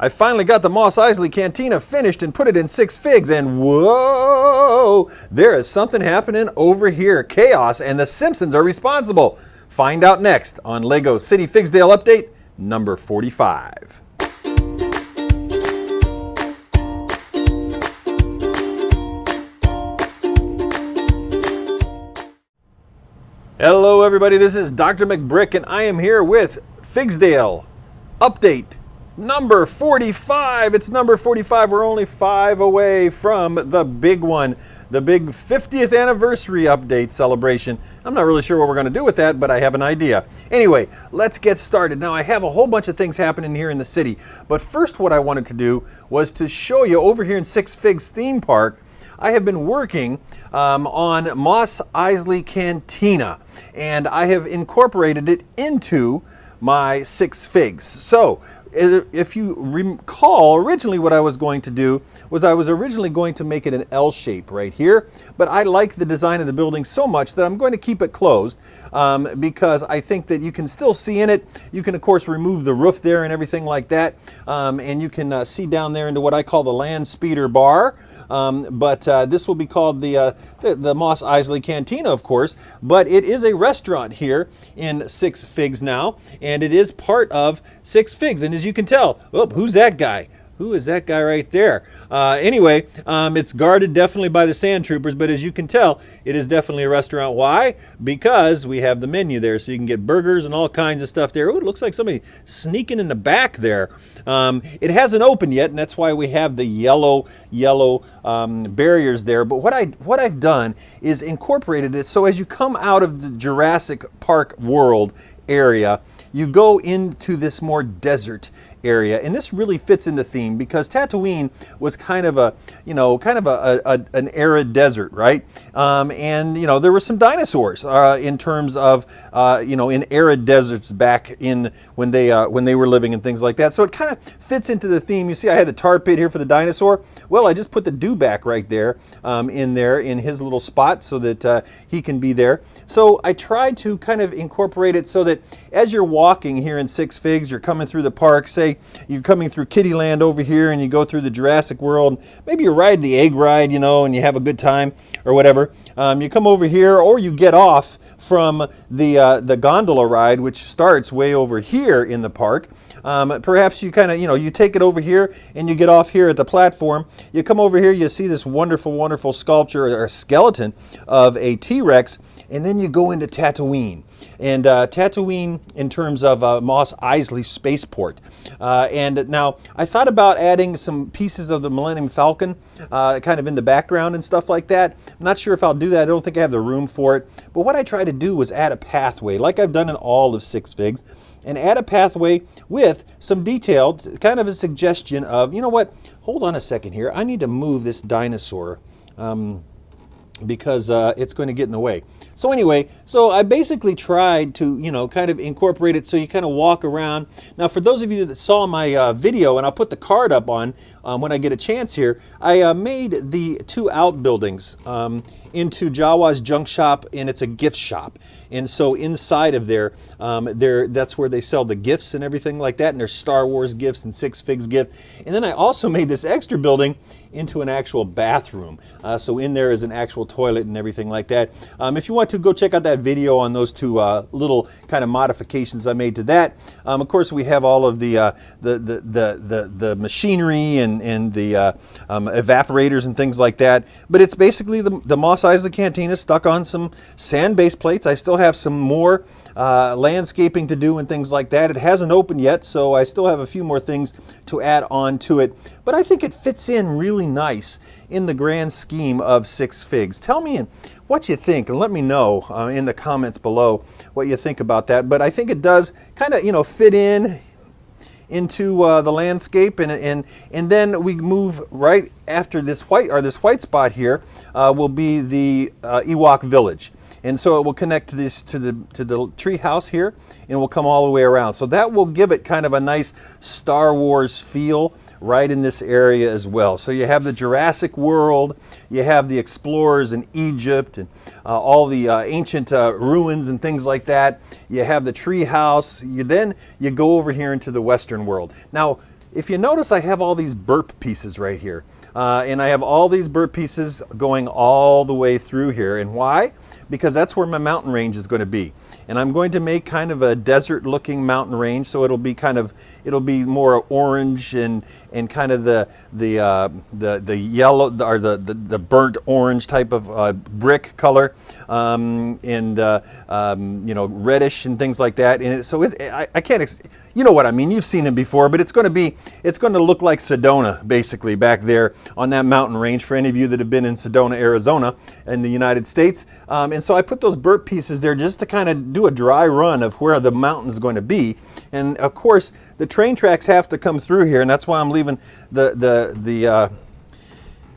I finally got the Mos Eisley Cantina finished and put it in 6 figs, and whoa, there is something happening over here. Chaos, and the Simpsons are responsible. Find out next on LEGO City Figsdale Update number 45. Hello everybody, this is Drmcbrick, and I am here with Figsdale Update number 45. It's number 45. We're only 5 away from the big one, the big 50th anniversary update celebration. I'm not really sure what we're going to do with that, but I have an idea. Anyway, let's get started. Now, I have a whole bunch of things happening here in the city, but first what I wanted to do was to show you over here in Six Figs Theme Park. I have been working on Mos Eisley Cantina, and I have incorporated it into my 6 figs. So if you recall, originally what I was going to do was I was originally going to make it an L shape right here, but I like the design of the building so much that I'm going to keep it closed because I think that you can still see in it. You can of course remove the roof there and everything like that, and you can see down there into what I call the land speeder bar, but this will be called the Mos Eisley Cantina, of course, but it is a restaurant here in 6 figs now, and it is part of 6 figs. And as you can tell, oh, who's that guy? Who is that guy right there? Anyway, it's guarded definitely by the sand troopers, but as you can tell, it is definitely a restaurant. Why? Because we have the menu there, so you can get burgers and all kinds of stuff there. Oh, it looks like somebody sneaking in the back there. It hasn't opened yet, and that's why we have the yellow barriers there. But what I've done is incorporated it so as you come out of the Jurassic Park world area, you go into this more desert area, and this really fits into theme because Tatooine was kind of an arid desert, right? And there were some dinosaurs in terms of in arid deserts back in when they were living and things like that. So it kind of fits into the theme. You see, I had the tar pit here for the dinosaur. Well, I just put the dewback right there in his little spot so that he can be there. So I tried to kind of incorporate it so that as you're walking here in 6 figs, you're coming through the park, say you're coming through Kittyland over here and you go through the Jurassic World, maybe you ride the egg ride, and you have a good time or whatever. You come over here, or you get off from the gondola ride, which starts way over here in the park. Perhaps you kind of, you take it over here and you get off here at the platform. You come over here, you see this wonderful, wonderful sculpture or skeleton of a T-Rex, and then you go into Tatooine. And Tatooine in terms of Mos Eisley Spaceport. And now I thought about adding some pieces of the Millennium Falcon kind of in the background and stuff like that. I'm not sure if I'll do that. I don't think I have the room for it. But what I tried to do was add a pathway, like I've done in all of 6 figs, and add a pathway with some detailed, kind of a suggestion of, you know what, hold on a second here. I need to move this dinosaur because it's going to get in the way. So anyway, so I basically tried to, kind of incorporate it so you kind of walk around. Now, for those of you that saw my video, and I'll put the card up on when I get a chance here, I made the 2 outbuildings into Jawa's junk shop, and it's a gift shop. And so inside of there, that's where they sell the gifts and everything like that, and there's Star Wars gifts and 6 figs gift. And then I also made this extra building into an actual bathroom. So in there is an actual toilet and everything like that. If you want to go check out that video on those 2 little kind of modifications I made to that. Of course, we have all of the machinery and the evaporators and things like that. But it's basically the Mos Eisley Cantina stuck on some sand-based plates. I still have some more landscaping to do and things like that. It hasn't opened yet, so I still have a few more things to add on to it. But I think it fits in really nice in the grand scheme of 6 figs. Tell me what you think, and let me know in the comments below what you think about that. But I think it does kind of, fit into the landscape, and then we move right after this white spot here will be the Ewok village. And so it will connect to the tree house here, and will come all the way around. So that will give it kind of a nice Star Wars feel right in this area as well. So you have the Jurassic World, you have the explorers in Egypt, and all the ancient ruins and things like that. You have the tree house. Then you go over here into the Western world. Now, if you notice, I have all these burp pieces right here. And I have all these burp pieces going all the way through here. And why? Because that's where my mountain range is going to be. And I'm going to make kind of a desert looking mountain range, so it'll be more orange and kind of the yellow or the burnt orange type of brick color, and you know, reddish and things like that. And I can't, you know what I mean? You've seen it before, but it's going to look like Sedona basically back there on that mountain range for any of you that have been in Sedona, Arizona in the United States. And so I put those burp pieces there just to kind of do a dry run of where the mountain is going to be. And of course, the train tracks have to come through here, and that's why I'm leaving the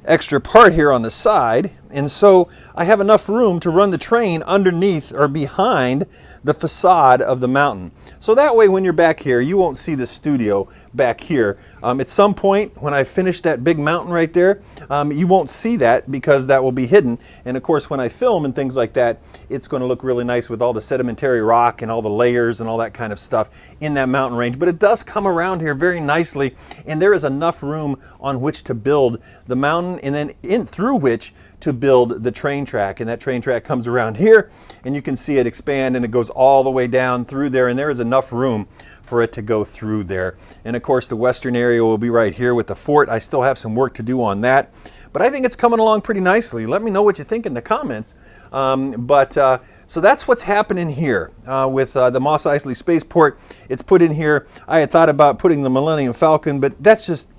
extra part here on the side. And so I have enough room to run the train underneath or behind the facade of the mountain. So that way when you're back here, you won't see the studio back here. At some point when I finish that big mountain right there, you won't see that because that will be hidden. And of course when I film and things like that, it's going to look really nice with all the sedimentary rock and all the layers and all that kind of stuff in that mountain range. But it does come around here very nicely, and there is enough room on which to build the mountain and then in through which to build the train track. And that train track comes around here, and you can see it expand, and it goes all the way down through there, and there is enough room for it to go through there. And of course the western area will be right here with the fort. I still have some work to do on that, but I think it's coming along pretty nicely. Let me know what you think in the comments. So that's what's happening here with the Mos Eisley Spaceport. It's put in here. I had thought about putting the Millennium Falcon, but that's just,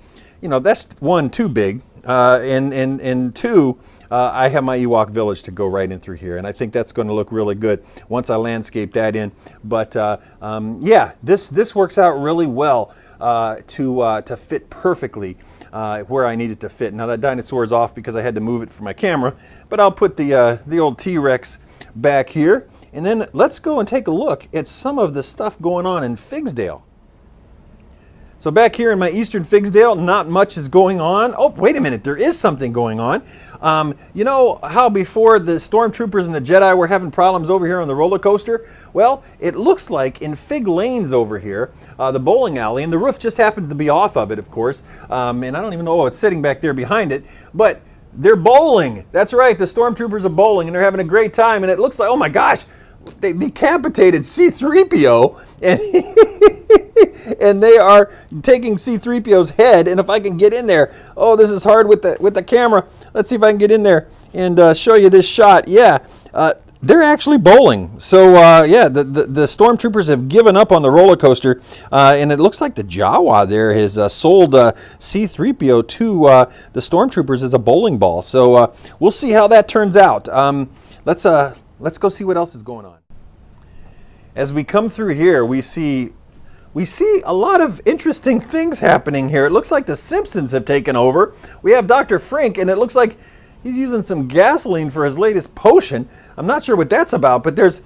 you know, that's one, too big, and two, I have my Ewok village to go right in through here, and I think that's going to look really good once I landscape that in. But yeah, this works out really well to fit perfectly where I need it to fit. Now that dinosaur is off because I had to move it for my camera, but I'll put the old T-Rex back here, and then let's go and take a look at some of the stuff going on in Figsdale. So back here in my eastern Figsdale, not much is going on. Oh, wait a minute, there is something going on. You know how before the Storm Troopers and the Jedi were having problems over here on the roller coaster? Well, it looks like in Fig Lanes over here, the bowling alley, and the roof just happens to be off of it, of course, and I don't even know it's sitting back there behind it, but they're bowling. That's right, the Storm Troopers are bowling, and they're having a great time, and it looks like, oh my gosh, they decapitated C-3PO, and they are taking C-3PO's head. And if I can get in there, oh, this is hard with the camera. Let's see if I can get in there and show you this shot. Yeah, they're actually bowling. So yeah, the stormtroopers have given up on the roller coaster, and it looks like the Jawa there has sold C-3PO to the stormtroopers as a bowling ball. So we'll see how that turns out. Let's go see what else is going on. As we come through here, we see a lot of interesting things happening here. It looks like the Simpsons have taken over. We have Dr. Frink, and it looks like he's using some gasoline for his latest potion. I'm not sure what that's about, but there's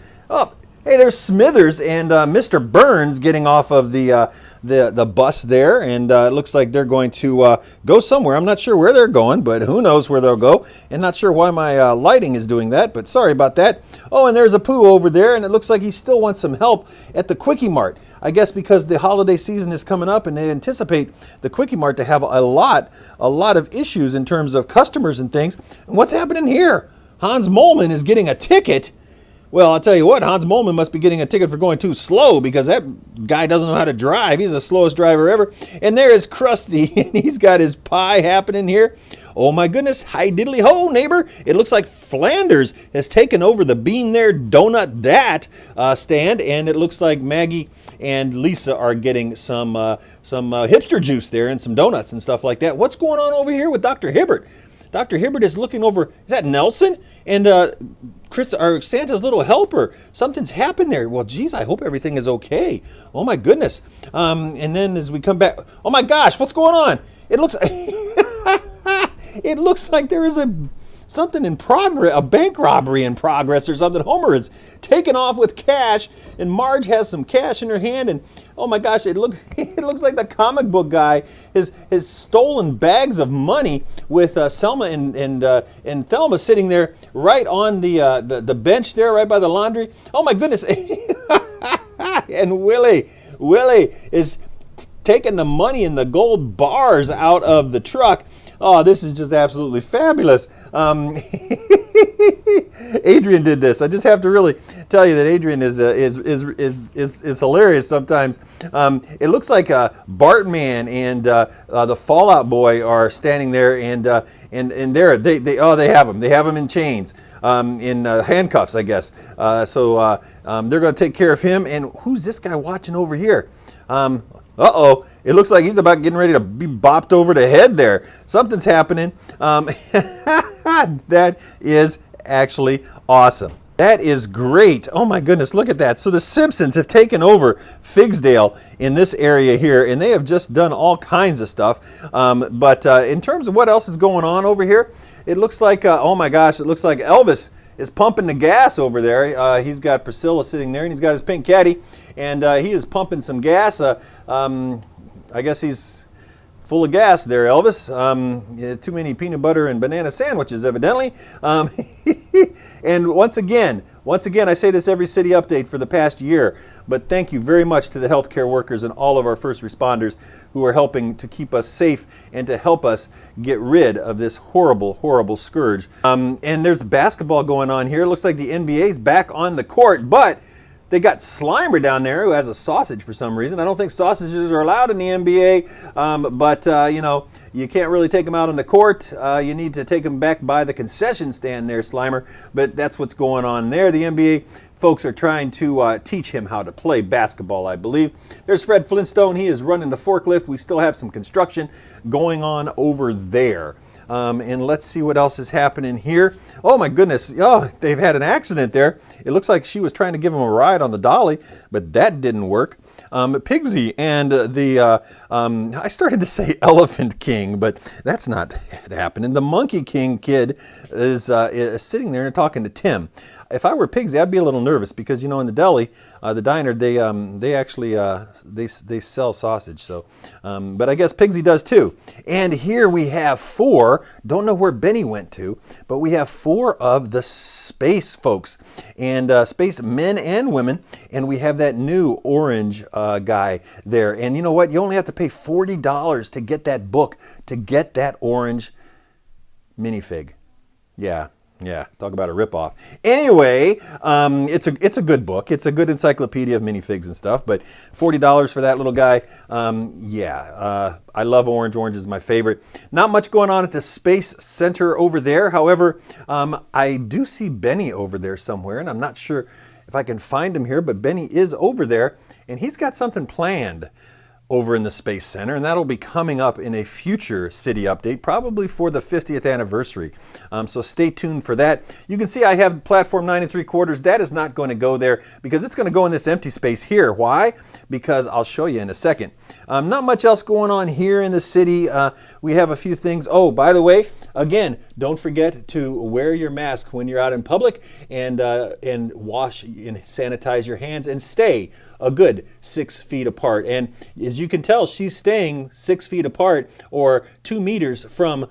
Smithers and Mr. Burns getting off of the bus there, and it looks like they're going to go somewhere. I'm not sure where they're going, but who knows where they'll go, and not sure why my lighting is doing that, but sorry about that. Oh, and there's a Pooh over there, and it looks like he still wants some help at the Quickie Mart. I guess because the holiday season is coming up, and they anticipate the Quickie Mart to have a lot of issues in terms of customers and things. And what's happening here? Hans Molman is getting a ticket. Well, I'll tell you what, Hans Molman must be getting a ticket for going too slow, because that guy doesn't know how to drive. He's the slowest driver ever. And there is Krusty, and he's got his pie happening here. Oh my goodness, hi diddly ho, neighbor. It looks like Flanders has taken over the Bean There Donut That stand, and it looks like Maggie and Lisa are getting some hipster juice there and some donuts and stuff like that. What's going on over here with Dr. Hibbert? Dr. Hibbert is looking over, is that Nelson? And Chris, or Santa's little helper. Something's happened there. Well, geez, I hope everything is okay. Oh my goodness. And then as we come back, oh my gosh, what's going on? It looks, it looks like there is something in progress, a bank robbery in progress or something. Homer is taken off with cash, and Marge has some cash in her hand, and oh my gosh, it looks like the comic book guy has stolen bags of money with Selma and Thelma sitting there right on the bench there, right by the laundry. Oh my goodness. And Willie is taking the money and the gold bars out of the truck. Oh, this is just absolutely fabulous. Adrian did this. I just have to really tell you that Adrian is hilarious sometimes. It looks like Bartman and the Fallout Boy are standing there, and there they have him. They have him in chains, in handcuffs, I guess. So they're going to take care of him. And who's this guy watching over here? Uh-oh, it looks like he's about getting ready to be bopped over the head there. Something's happening. That is actually awesome. That is great. Oh my goodness, look at that. So the Simpsons have taken over Figsdale in this area here, and they have just done all kinds of stuff. But in terms of what else is going on over here, it looks like, oh my gosh, it looks like Elvis is pumping the gas over there. He's got Priscilla sitting there, and he's got his pink caddy, and he is pumping some gas. I guess he's full of gas there, Elvis. Too many peanut butter and banana sandwiches, evidently. And once again, I say this every city update for the past year, but thank you very much to the healthcare workers and all of our first responders who are helping to keep us safe and to help us get rid of this horrible, horrible scourge. And there's basketball going on here. It looks like the NBA's back on the court, but they got Slimer down there who has a sausage for some reason. I don't think sausages are allowed in the NBA, but you know, you can't really take them out on the court. You need to take them back by the concession stand there, Slimer. But that's what's going on there. The NBA folks are trying to teach him how to play basketball, I believe. There's Fred Flintstone. He is running the forklift. We still have some construction going on over there. And let's see what else is happening here. Oh my goodness, oh, they've had an accident there. It looks like she was trying to give him a ride on the dolly, but that didn't work. Pigsy and I started to say Elephant King, but that's not happening. The Monkey King kid is sitting there and talking to Tim. If I were Pigsy, I'd be a little nervous because, you know, in the deli, the diner, they actually they sell sausage. So, but I guess Pigsy does too. And here we have 4. Don't know where Benny went to, but we have 4 of the space folks and space men and women. And we have that new orange guy there. And you know what? You only have to pay $40 to get that book, to get that orange minifig. Yeah, talk about a ripoff. Anyway, it's a good book. It's a good encyclopedia of minifigs and stuff, but $40 for that little guy, I love orange. Orange is my favorite. Not much going on at the Space Center over there. However, I do see Benny over there somewhere, and I'm not sure if I can find him here, but Benny is over there, and he's got something planned over in the Space Center, and that'll be coming up in a future city update, probably for the 50th anniversary. So stay tuned for that. You can see I have platform 9 3/4. That is not going to go there because it's going to go in this empty space here. Why? Because I'll show you in a second. Not much else going on here in the city. We have a few things. Oh, by the way, again, don't forget to wear your mask when you're out in public, and wash and sanitize your hands, and stay a good 6 feet apart. And as you can tell, she's staying 6 feet apart, or 2 meters from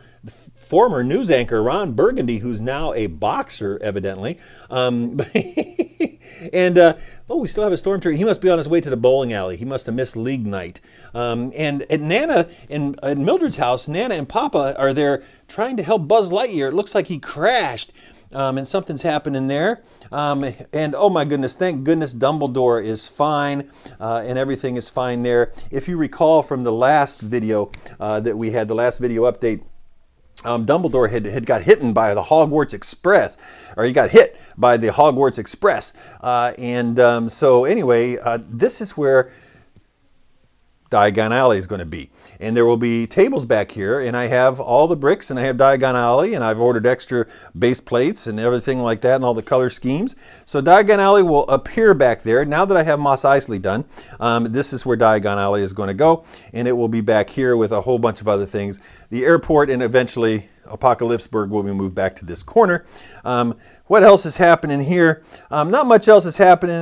former news anchor Ron Burgundy, who's now a boxer, evidently. And we still have a Storm Tropper. He must be on his way to the bowling alley. He must have missed league night. And Nana in Mildred's house, Nana and Papa are there trying to help Buzz Lightyear. It looks like he crashed. And something's happening there. And oh my goodness, thank goodness Dumbledore is fine, and everything is fine there. If you recall from the last video that we had, the last video update, Dumbledore had got hit by the Hogwarts Express, or he got hit by the Hogwarts Express. So anyway, this is where Diagon Alley is going to be. And there will be tables back here, and I have all the bricks, and I have Diagon Alley, and I've ordered extra base plates and everything like that, and all the color schemes. So Diagon Alley will appear back there. Now that I have Mos Eisley done, this is where Diagon Alley is going to go, and it will be back here with a whole bunch of other things. The airport, and eventually Apocalypseburg will be moved back to this corner. What else is happening here? Not much else is happening.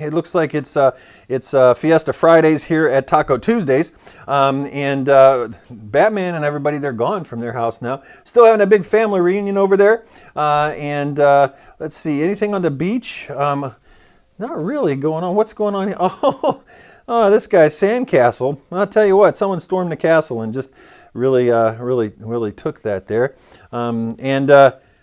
It looks like it's Fiesta Fridays here at Taco Tuesdays. And Batman and everybody, they're gone from their house now. Still having a big family reunion over there. Let's see, anything on the beach? Not really going on. What's going on here? Oh, this guy's sandcastle. I'll tell you what, someone stormed the castle and just really took that there.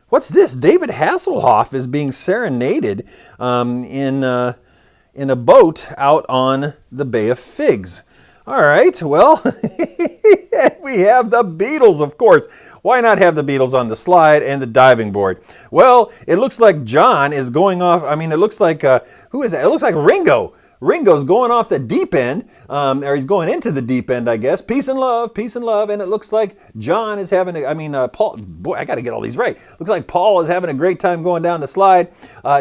What's this? David Hasselhoff is being serenaded in a boat out on the Bay of Figs. All right, well, we have the Beatles, of course. Why not have the Beatles on the slide and the diving board? Well, it looks like John is going off. I mean, it looks like, who is that? It looks like Ringo. Ringo's going off the deep end, or he's going into the deep end, I guess. Peace and love, and it looks like John is having, Paul, boy, I got to get all these right. Looks like Paul is having a great time going down the slide.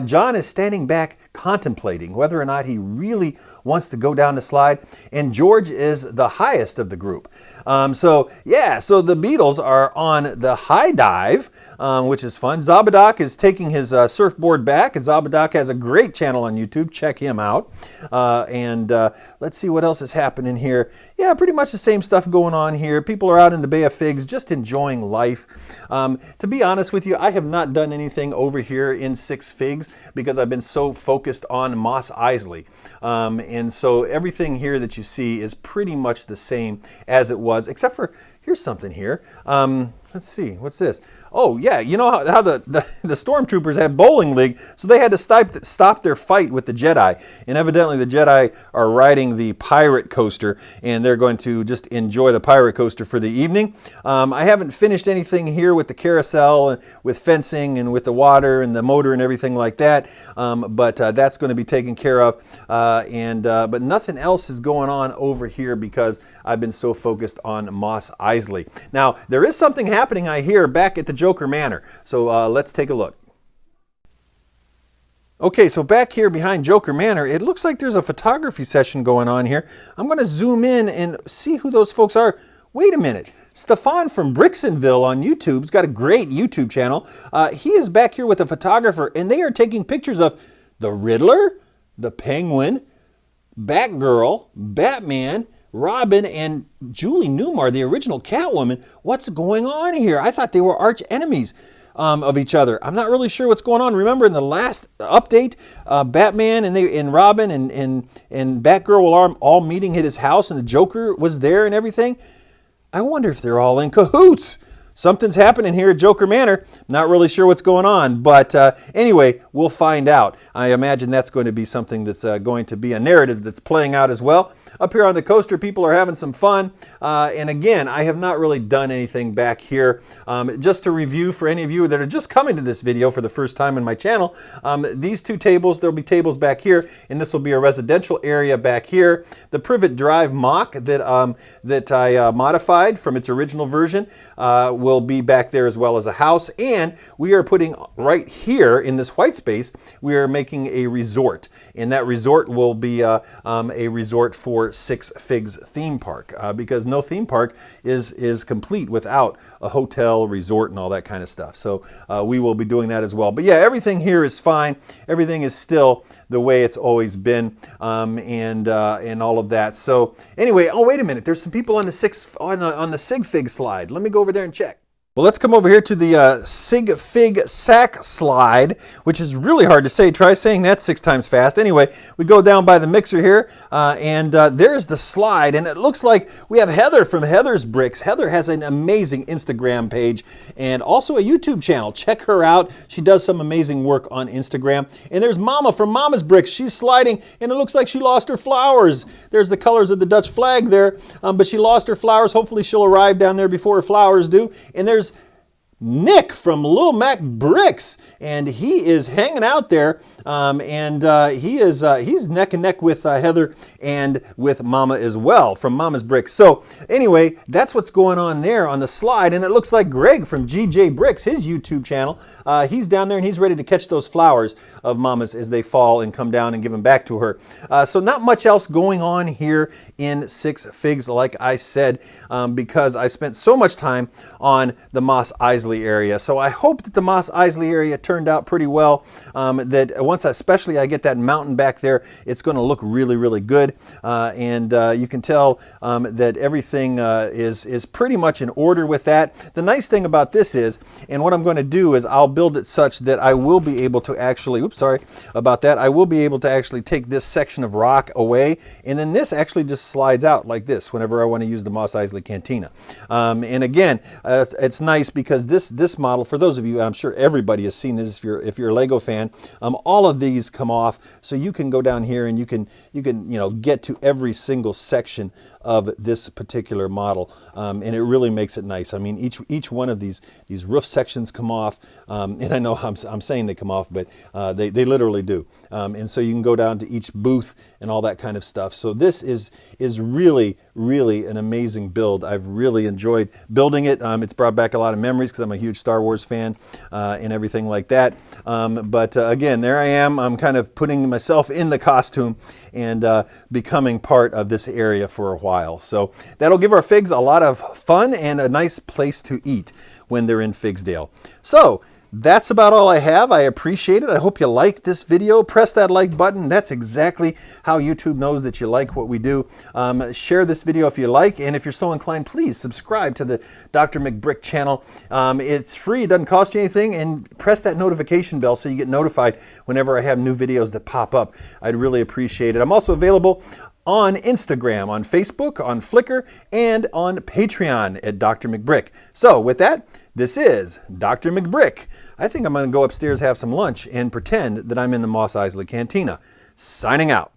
John is standing back contemplating whether or not he really wants to go down the slide, and George is the highest of the group. So the Beatles are on the high dive, which is fun. Zabadak is taking his surfboard back, and Zabadak has a great channel on YouTube. Check him out. Let's see what else is happening here. Yeah, pretty much the same stuff going on here. People are out in the Bay of Figs just enjoying life. To be honest with you, I have not done anything over here in Six Figs because I've been so focused on Mos Eisley. And so everything here that you see is pretty much the same as it was, except for here's something here. Let's see, what's this? Oh yeah, you know how the Storm Troopers had bowling league, so they had to stop their fight with the Jedi. And evidently the Jedi are riding the pirate coaster, and they're going to just enjoy the pirate coaster for the evening. I haven't finished anything here with the carousel, and with fencing, and with the water, and the motor, and everything like that. But that's going to be taken care of. But nothing else is going on over here because I've been so focused on Mos Eisley. Now, there is something happening, I hear, back at the Joker Manor. So let's take a look. Okay, so back here behind Joker Manor, it looks like there's a photography session going on here. I'm going to zoom in and see who those folks are. Wait a minute. Stefan from Brixonville on YouTube's got a great YouTube channel. He is back here with a photographer, and they are taking pictures of the Riddler, the Penguin, Batgirl, Batman, Robin, and Julie Newmar, the original Catwoman. What's going on here? I thought they were arch enemies of each other. I'm not really sure what's going on. Remember in the last update, Batman and Robin and Batgirl were all meeting at his house, and the Joker was there and everything. I wonder if they're all in cahoots. Something's happening here at Joker Manor. Not really sure what's going on, but anyway, we'll find out. I imagine that's going to be something that's going to be a narrative that's playing out as well. Up here on the coaster, people are having some fun. And again, I have not really done anything back here. Just to review for any of you that are just coming to this video for the first time in my channel, these two tables, there'll be tables back here, and this will be a residential area back here. The Privet Drive mock that I modified from its original version will be back there, as well as a house. And we are putting right here in this white space, we are making a resort, and that resort will be a resort for Six Figs theme park, because no theme park is complete without a hotel, resort, and all that kind of stuff. So we will be doing that as well. But yeah, everything here is fine. Everything is still the way it's always been, and all of that. So anyway, oh wait a minute, there's some people on the Sig Fig slide. Let me go over there and check. Well, let's come over here to the Sig Fig Sack slide, which is really hard to say. Try saying that 6 times fast. Anyway, we go down by the mixer here, and there's the slide, and it looks like we have Heather from Heather's Bricks. Heather has an amazing Instagram page and also a YouTube channel. Check her out. She does some amazing work on Instagram. And there's Mama from Mama's Bricks. She's sliding, and it looks like she lost her flowers. There's the colors of the Dutch flag there, but she lost her flowers. Hopefully she'll arrive down there before her flowers do. And there's Nick from Little Mac Bricks, and he is hanging out there, he's neck and neck with Heather and with Mama as well from Mama's Bricks. So anyway, that's what's going on there on the slide, and it looks like Greg from GJ Bricks, his YouTube channel, he's down there and he's ready to catch those flowers of Mama's as they fall and come down and give them back to her. So not much else going on here in Six Figs, like I said, because I spent so much time on the Mos Eisley Eisley area. So I hope that the Mos Eisley area turned out pretty well. That once especially I get that mountain back there, it's going to look really, really good. And you can tell that everything is pretty much in order with that. The nice thing about this is, and what I'm going to do is I'll build it such that I will be able to actually, oops, sorry about that, I will be able to actually take this section of rock away, and then this actually just slides out like this whenever I want to use the Mos Eisley Cantina. And again, it's nice because this model, for those of you, I'm sure everybody has seen this if you're a Lego fan, all of these come off, so you can go down here and you can get to every single section of this particular model, and it really makes it nice. I mean, each one of these roof sections come off, and I know I'm saying they come off, but they literally do. And so you can go down to each booth and all that kind of stuff. So this is really, really an amazing build. I've really enjoyed building it. It's brought back a lot of memories because I'm a huge Star Wars fan and everything like that. But again, there I am. I'm kind of putting myself in the costume and becoming part of this area for a while. So that'll give our Figs a lot of fun and a nice place to eat when they're in Figsdale. So that's about all I have. I appreciate it. I hope you liked this video. Press that like button. That's exactly how YouTube knows that you like what we do. Share this video if you like, and if you're so inclined, please subscribe to the Drmcbrick channel. It's free. It doesn't cost you anything, and press that notification bell so you get notified whenever I have new videos that pop up. I'd really appreciate it. I'm also available on Instagram, on Facebook, on Flickr, and on Patreon at Drmcbrick. So with that, this is Drmcbrick. I think I'm going to go upstairs, have some lunch, and pretend that I'm in the Mos Eisley Cantina. Signing out.